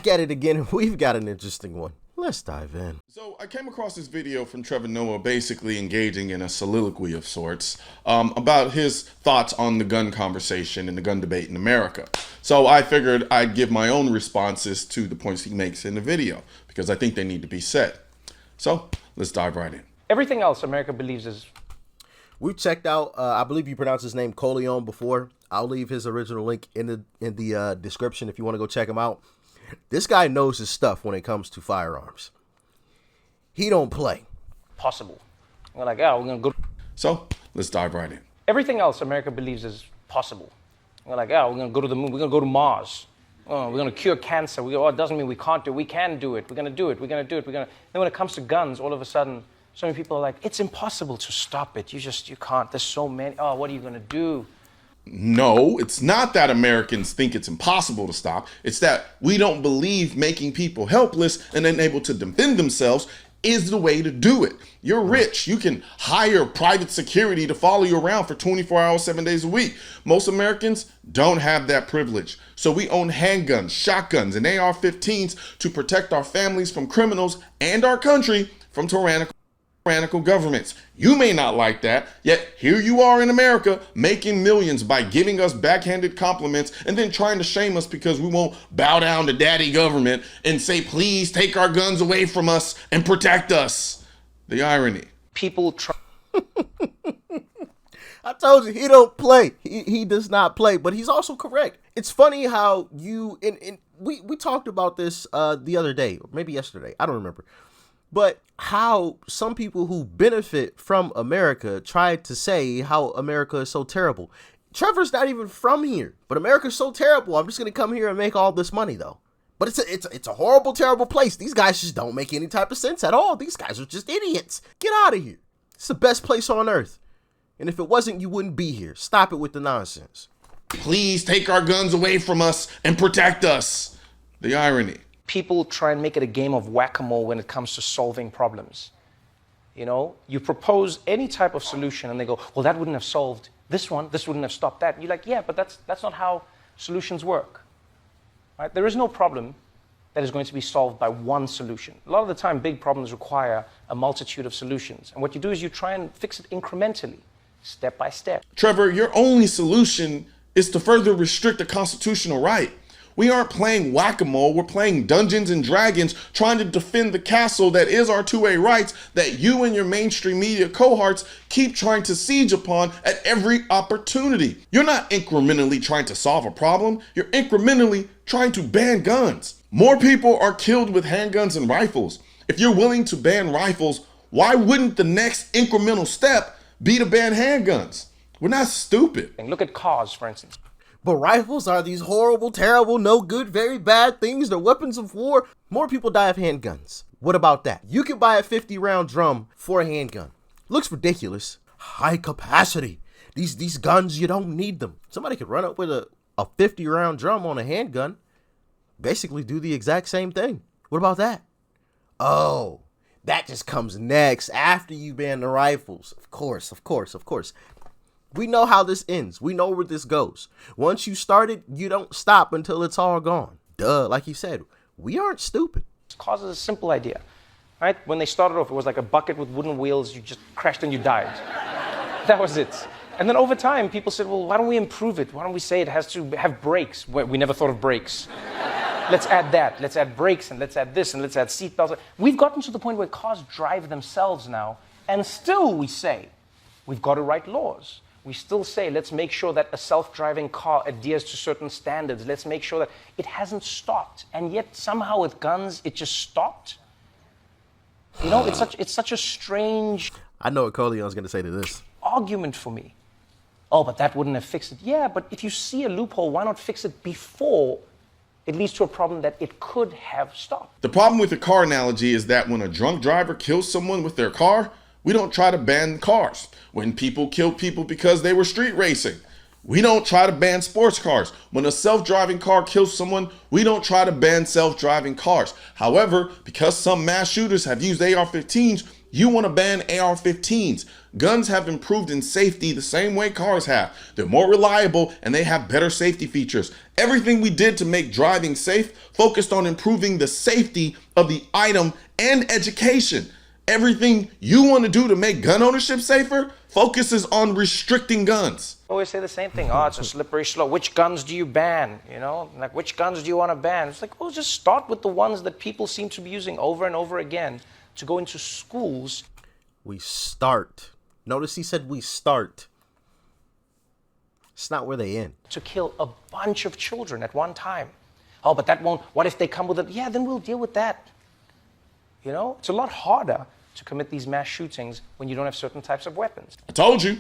at it again, and we've got an interesting one. Let's dive in. So I came across this video from Trevor Noah basically engaging in a soliloquy of sorts about his thoughts on the gun conversation and the gun debate in America. So I figured I'd give my own responses to the points he makes in the video because I think they need to be said. So let's dive right in. Everything else America believes is... We checked out, I believe you pronounced his name Colion before. I'll leave his original link in the description if you want to go check him out. This guy knows his stuff when it comes to firearms. He don't play. Possible. We're like, yeah, we're going to go... So let's dive right in. Everything else America believes is possible. We're like, yeah, we're going to go to the moon. We're going to go to Mars. Oh, we're going to cure cancer. It doesn't mean we can't do it. We can do it. We're going to do it. We're going to do it. Then when it comes to guns, all of a sudden, so many people are like, it's impossible to stop it. You can't. There's so many. Oh, what are you going to do? No, it's not that Americans think it's impossible to stop. It's that we don't believe making people helpless and unable to defend themselves is the way to do it. You're rich. You can hire private security to follow you around for 24 hours, 7 days a week. Most Americans don't have that privilege. So we own handguns, shotguns, and AR-15s to protect our families from criminals and our country from tyrannical governments. You may not like that, yet here you are in America making millions by giving us backhanded compliments and then trying to shame us because we won't bow down to daddy government and say, please take our guns away from us and protect us. The irony. People try. I told you, he don't play. He does not play, but he's also correct. It's funny how we talked about this the other day, or maybe yesterday. I don't remember. But how some people who benefit from America try to say how America is so terrible. Trevor's not even from here, but America's so terrible. I'm just going to come here and make all this money, though. But it's a horrible, terrible place. These guys just don't make any type of sense at all. These guys are just idiots. Get out of here. It's the best place on earth. And if it wasn't, you wouldn't be here. Stop it with the nonsense. Please take our guns away from us and protect us. The irony. People try and make it a game of whack-a-mole when it comes to solving problems. You know, you propose any type of solution and they go, well, that wouldn't have solved this one, this wouldn't have stopped that. And you're like, yeah, but that's not how solutions work. Right? There is no problem that is going to be solved by one solution. A lot of the time, big problems require a multitude of solutions. And what you do is you try and fix it incrementally, step by step. Trevor, your only solution is to further restrict the constitutional right. We aren't playing whack-a-mole, we're playing Dungeons and Dragons, trying to defend the castle that is our 2A rights that you and your mainstream media cohorts keep trying to siege upon at every opportunity. You're not incrementally trying to solve a problem, you're incrementally trying to ban guns. More people are killed with handguns and rifles. If you're willing to ban rifles, why wouldn't the next incremental step be to ban handguns? We're not stupid. Look at cars, for instance. But rifles are these horrible, terrible, no good, very bad things. They're weapons of war. More people die of handguns. What about that? You can buy a 50-round drum for a handgun. Looks ridiculous. High capacity. These guns, you don't need them. Somebody could run up with a 50-round drum on a handgun. Basically do the exact same thing. What about that? Oh, that just comes next after you ban the rifles. Of course. We know how this ends. We know where this goes. Once you start it, you don't stop until it's all gone. Duh, like you said, we aren't stupid. Cars is a simple idea, right? When they started off, it was like a bucket with wooden wheels. You just crashed and you died. That was it. And then over time, people said, well, why don't we improve it? Why don't we say it has to have brakes? We never thought of brakes. Let's add that. Let's add brakes, and let's add this, and let's add seatbelts. We've gotten to the point where cars drive themselves now, and still we say, we've got to write laws. We still say, let's make sure that a self-driving car adheres to certain standards. Let's make sure that it hasn't stopped. And yet, somehow with guns, it just stopped. You know, it's such a strange... I know what Colion's going to say to this. ...argument for me. Oh, but that wouldn't have fixed it. Yeah, but if you see a loophole, why not fix it before it leads to a problem that it could have stopped? The problem with the car analogy is that when a drunk driver kills someone with their car, we don't try to ban cars. When people kill people because they were street racing, we don't try to ban sports cars. When a self-driving car kills someone, we don't try to ban self-driving cars. However, because some mass shooters have used AR-15s, You want to ban AR-15s. Guns have improved in safety the same way cars have. They're more reliable and they have better safety features. Everything we did to make driving safe focused on improving the safety of the item and education. Everything you want to do to make gun ownership safer focuses on restricting guns. I always say the same thing. Oh, it's a slippery slope. Which guns do you ban? You know, like which guns do you want to ban? It's like, well, just start with the ones that people seem to be using over and over again to go into schools. We start. Notice he said we start. It's not where they end. To kill a bunch of children at one time. Oh, but that won't. What if they come with it? Yeah, then we'll deal with that. You know, it's a lot harder to commit these mass shootings when you don't have certain types of weapons. I told you,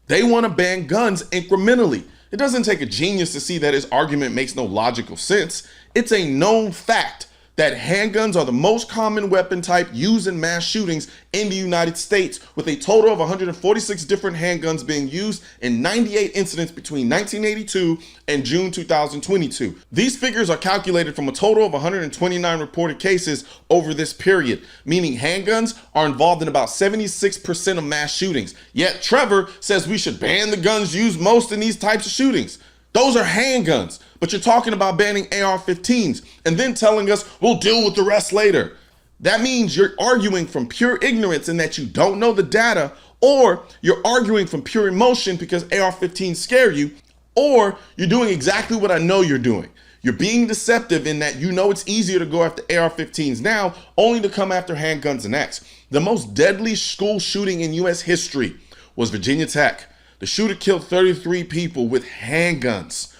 they want to ban guns incrementally. It doesn't take a genius to see that his argument makes no logical sense. It's a known fact that handguns are the most common weapon type used in mass shootings in the United States, with a total of 146 different handguns being used in 98 incidents between 1982 and June 2022. These figures are calculated from a total of 129 reported cases over this period, meaning handguns are involved in about 76% of mass shootings. Yet Trevor says we should ban the guns used most in these types of shootings. Those are handguns, but you're talking about banning AR-15s and then telling us we'll deal with the rest later. That means you're arguing from pure ignorance in that you don't know the data, or you're arguing from pure emotion because AR-15s scare you, or you're doing exactly what I know you're doing. You're being deceptive in that you know it's easier to go after AR-15s now, only to come after handguns next. The most deadly school shooting in U.S. history was Virginia Tech. The shooter killed 33 people with handguns.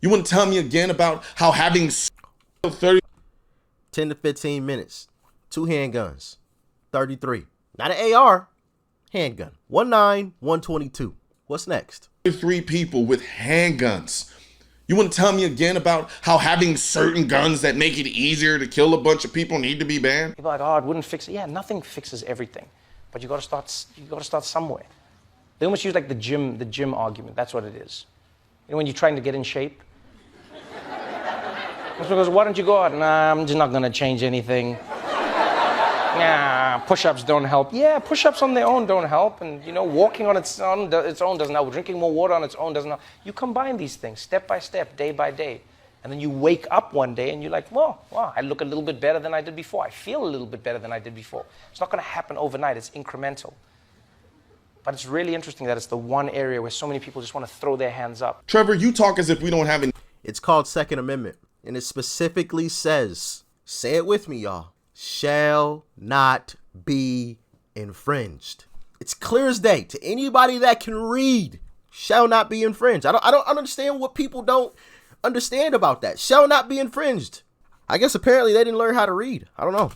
You want to tell me again about how having 30 10 to 15 minutes. 2 handguns. 33. Not an AR. Handgun. 122. What's next? 33 people with handguns. You want to tell me again about how having certain guns that make it easier to kill a bunch of people need to be banned? People are like, oh, it wouldn't fix it. Yeah, nothing fixes everything, but you got to start somewhere. They almost use like the gym argument. That's what it is. You know, when you're trying to get in shape. Someone goes, why don't you go out? Nah, I'm just not going to change anything. Nah, push-ups don't help. Yeah, push-ups on their own don't help. And, you know, walking on its own doesn't help. Drinking more water on its own doesn't help. You combine these things step by step, day by day. And then you wake up one day and you're like, wow, I look a little bit better than I did before. I feel a little bit better than I did before. It's not going to happen overnight. It's incremental. But it's really interesting that it's the one area where so many people just want to throw their hands up. Trevor, you talk as if we don't have any. It's called Second Amendment. And it specifically says, say it with me, y'all, shall not be infringed. It's clear as day to anybody that can read. Shall not be infringed. I don't understand what people don't understand about that. Shall not be infringed. I guess apparently they didn't learn how to read. I don't know.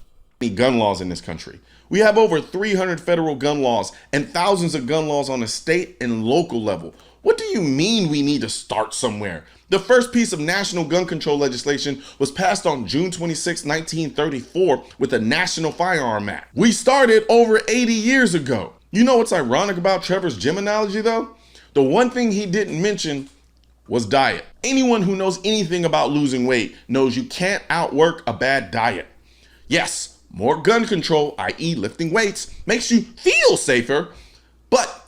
Gun laws in this country. We have over 300 federal gun laws and thousands of gun laws on a state and local level. What do you mean we need to start somewhere? The first piece of national gun control legislation was passed on June 26, 1934 with the National Firearm Act. We started over 80 years ago. You know what's ironic about Trevor's gym analogy though? The one thing he didn't mention was diet. Anyone who knows anything about losing weight knows you can't outwork a bad diet. Yes, more gun control, i.e. lifting weights, makes you feel safer, but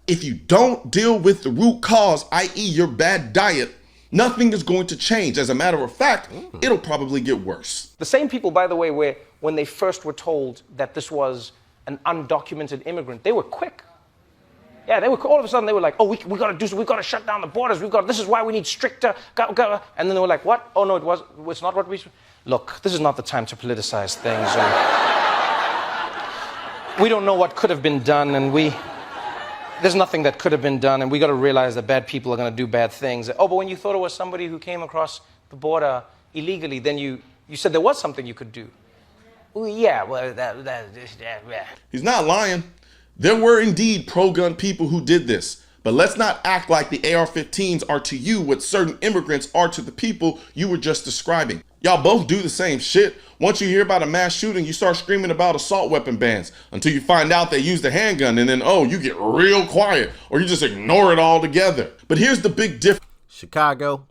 if you don't deal with the root cause, i.e. your bad diet, nothing is going to change. As a matter of fact, it'll probably get worse. The same people, by the way, when they first were told that this was an undocumented immigrant, they were quick. Yeah, they were all of a sudden they were like, oh, we got to do something. We got to shut down the borders. This is why we need stricter. And then they were like, what? Oh no, it's not what we. Look, this is not the time to politicize things. We don't know what could have been done, and there's nothing that could have been done, and we got to realize that bad people are going to do bad things. Oh, but when you thought it was somebody who came across the border illegally, then you said there was something you could do. Well, yeah, well, yeah. He's not lying. There were indeed pro-gun people who did this, but let's not act like the AR-15s are to you what certain immigrants are to the people you were just describing. Y'all both do the same shit. Once you hear about a mass shooting, you start screaming about assault weapon bans until you find out they used a handgun, and then, oh, you get real quiet, or you just ignore it altogether. But here's the big difference. Chicago.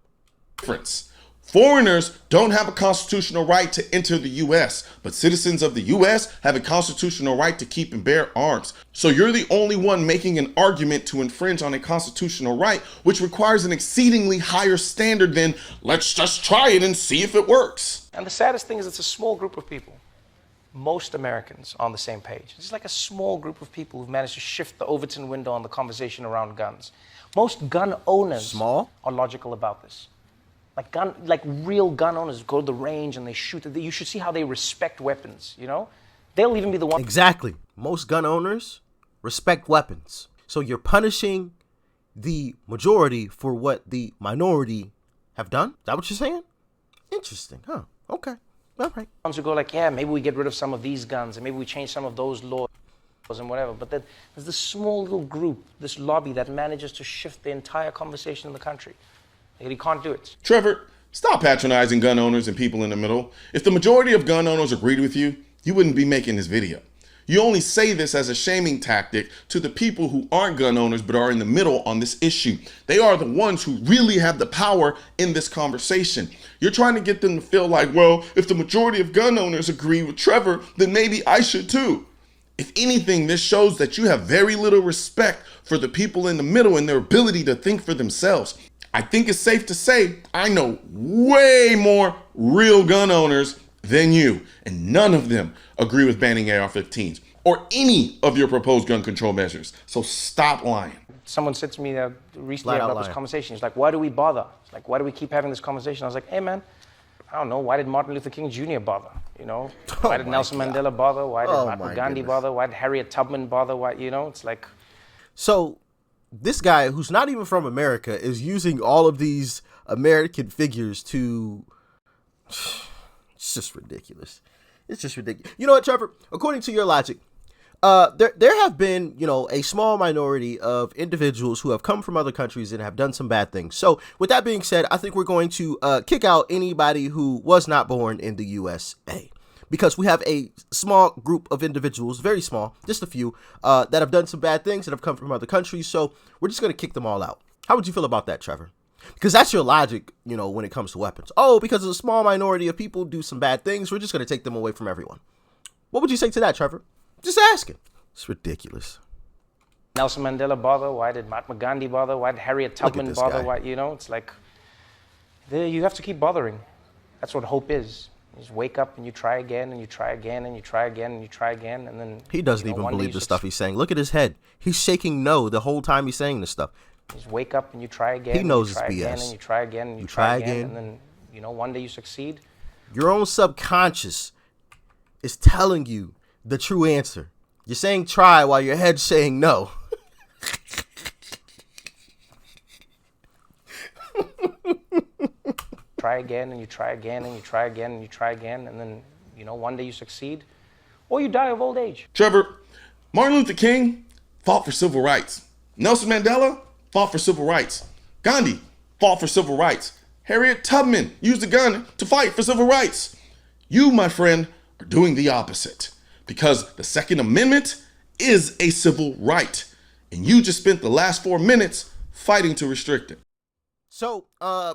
Foreigners don't have a constitutional right to enter the U.S., but citizens of the U.S. have a constitutional right to keep and bear arms. So you're the only one making an argument to infringe on a constitutional right, which requires an exceedingly higher standard than let's just try it and see if it works. And the saddest thing is it's a small group of people. Most Americans on the same page. It's like a small group of people who've managed to shift the Overton window on the conversation around guns. Most gun owners are logical about this. Like real gun owners go to the range and they shoot. You should see how they respect weapons, you know? They'll even be the one. Exactly. Most gun owners respect weapons. So you're punishing the majority for what the minority have done? Is that what you're saying? Interesting, huh? Okay. All right. Who go like, yeah, maybe we get rid of some of these guns and maybe we change some of those laws and whatever. But then there's this small little group, this lobby that manages to shift the entire conversation in the country. And he can't do it. Trevor, stop patronizing gun owners and people in the middle. If the majority of gun owners agreed with you, you wouldn't be making this video. You only say this as a shaming tactic to the people who aren't gun owners but are in the middle on this issue. They are the ones who really have the power in this conversation. You're trying to get them to feel like, well, if the majority of gun owners agree with Trevor, then maybe I should too. If anything, this shows that you have very little respect for the people in the middle and their ability to think for themselves. I think it's safe to say I know way more real gun owners than you, and none of them agree with banning AR-15s or any of your proposed gun control measures. So stop lying. Someone said to me recently about this conversation, he's like, why do we bother? It's like, why do we keep having this conversation? I was like, hey man, I don't know, why did Martin Luther King Jr. bother? You know, why did Nelson Mandela bother? Why did Mahatma Gandhi bother? Why did Harriet Tubman bother? Why, you know, it's like. So this guy who's not even from America is using all of these American figures to. It's just ridiculous. It's just ridiculous. You know what, Trevor? According to your logic, there have been, a small minority of individuals who have come from other countries and have done some bad things. So with that being said, I think we're going to kick out anybody who was not born in the USA. Because we have a small group of individuals, very small, just a few, that have done some bad things that have come from other countries. So we're just going to kick them all out. How would you feel about that, Trevor? Because that's your logic, when it comes to weapons. Oh, because a small minority of people do some bad things, we're just going to take them away from everyone. What would you say to that, Trevor? Just asking. It's ridiculous. Nelson Mandela bother? Why did Mahatma Gandhi bother? Why did Harriet Tubman bother? Why, it's like, you have to keep bothering. That's what hope is. You just wake up and you try again and you try again and you try again and you try again and then. He doesn't even believe the stuff he's saying. Look at his head. He's shaking no the whole time he's saying this stuff. You just wake up and you try again. He knows it's BS. Again, and you try again and you try again. And then, one day you succeed. Your own subconscious is telling you the true answer. You're saying try while your head's saying no. Try again and you try again and you try again and you try again. And then, one day you succeed or you die of old age. Trevor, Martin Luther King fought for civil rights. Nelson Mandela fought for civil rights. Gandhi fought for civil rights. Harriet Tubman used a gun to fight for civil rights. You, my friend, are doing the opposite because the Second Amendment is a civil right. And you just spent the last 4 minutes fighting to restrict it. So,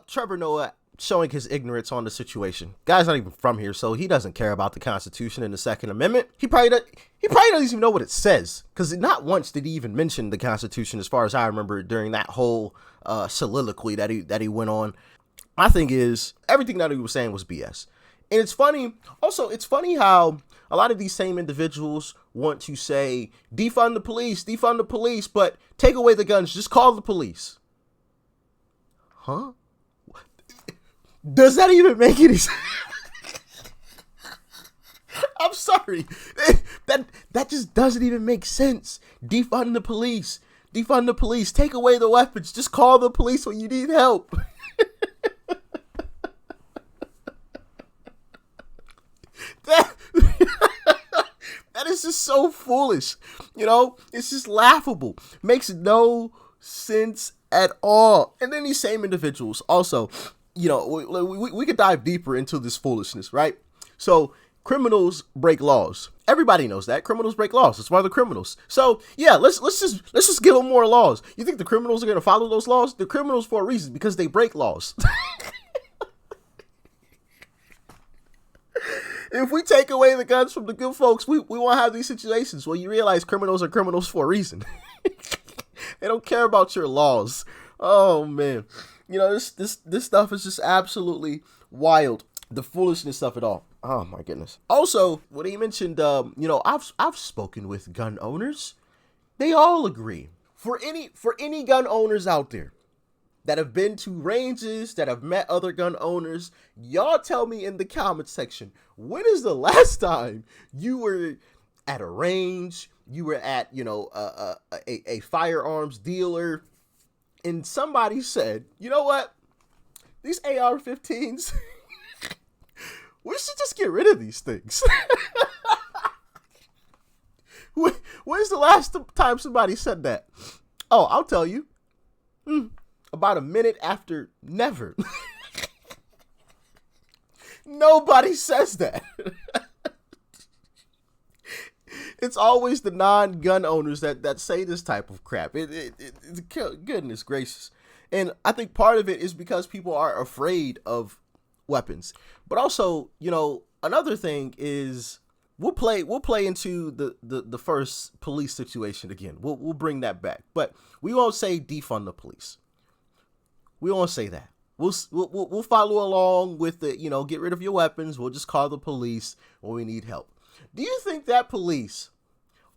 Trevor Noah showing his ignorance on the situation. Guy's not even from here, so he doesn't care about the Constitution and the Second Amendment. He probably doesn't even know what it says, because not once did he even mention the Constitution, as far as I remember, during that whole soliloquy that he went on. My thing is, everything that he was saying was BS. And it's funny. Also, it's funny how a lot of these same individuals want to say, defund the police, but take away the guns, just call the police. Huh? Does that even make any sense? I'm sorry. That just doesn't even make sense. Defund the police. Defund the police. Take away the weapons. Just call the police when you need help. That is just so foolish. It's just laughable. Makes no sense at all. And then these same individuals also, we could dive deeper into this foolishness, right? So criminals break laws. Everybody knows that criminals break laws. That's why they're criminals. So yeah, let's just give them more laws. You think the criminals are going to follow those laws? They're criminals for a reason, because they break laws. If we take away the guns from the good folks, we won't have these situations. Well, you realize criminals are criminals for a reason. They don't care about your laws. Oh man, this stuff is just absolutely wild. The foolishness of it all. Oh my goodness. Also, when he mentioned, I've spoken with gun owners. They all agree. For any gun owners out there that have been to ranges, that have met other gun owners, y'all tell me in the comment section, when is the last time you were at a range, you were at, a firearms dealer, and somebody said, you know what, these AR-15s, we should just get rid of these things. When's the last time somebody said that? Oh, I'll tell you. About a minute after never. Nobody says that. It's always the non-gun owners that say this type of crap. It's goodness gracious. And I think part of it is because people are afraid of weapons. But also, another thing is we'll play into the first police situation again. We'll bring that back. But we won't say defund the police. We won't say that. We'll follow along with the, get rid of your weapons. We'll just call the police when we need help. Do you think that police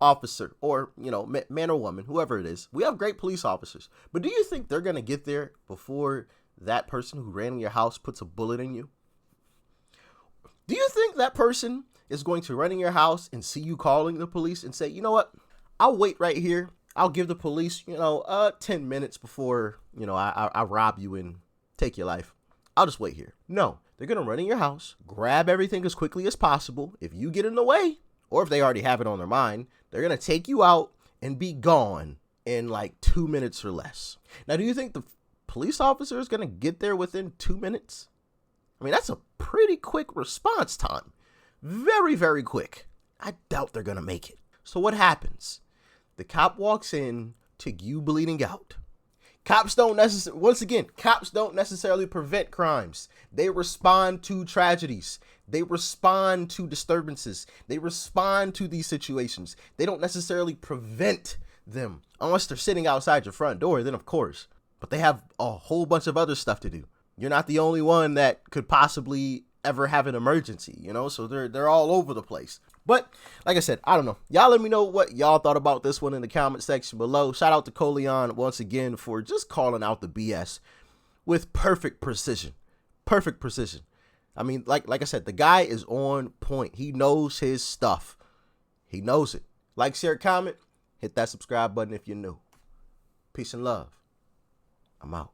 officer or, man or woman, whoever it is, we have great police officers, but do you think they're going to get there before that person who ran in your house puts a bullet in you? Do you think that person is going to run in your house and see you calling the police and say, you know what, I'll wait right here. I'll give the police, 10 minutes before, I rob you and take your life. I'll just wait here. No, they're going to run in your house, grab everything as quickly as possible. If you get in the way, or if they already have it on their mind, they're going to take you out and be gone in like 2 minutes or less. Now, do you think the police officer is going to get there within 2 minutes? I mean, that's a pretty quick response time. Very, very quick. I doubt they're going to make it. So what happens? The cop walks in to you bleeding out. Cops don't necessarily prevent crimes. They respond to tragedies. They respond to disturbances. They respond to these situations. They don't necessarily prevent them. Unless they're sitting outside your front door, then of course. But they have a whole bunch of other stuff to do. You're not the only one that could possibly ever have an emergency, so they're all over the place. But like I said, I don't know. Y'all let me know what y'all thought about this one in the comment section below. Shout out to Colion once again for just calling out the BS with perfect precision. Perfect precision. I mean, like I said, the guy is on point. He knows his stuff. He knows it. Like, share, comment. Hit that subscribe button if you're new. Peace and love. I'm out.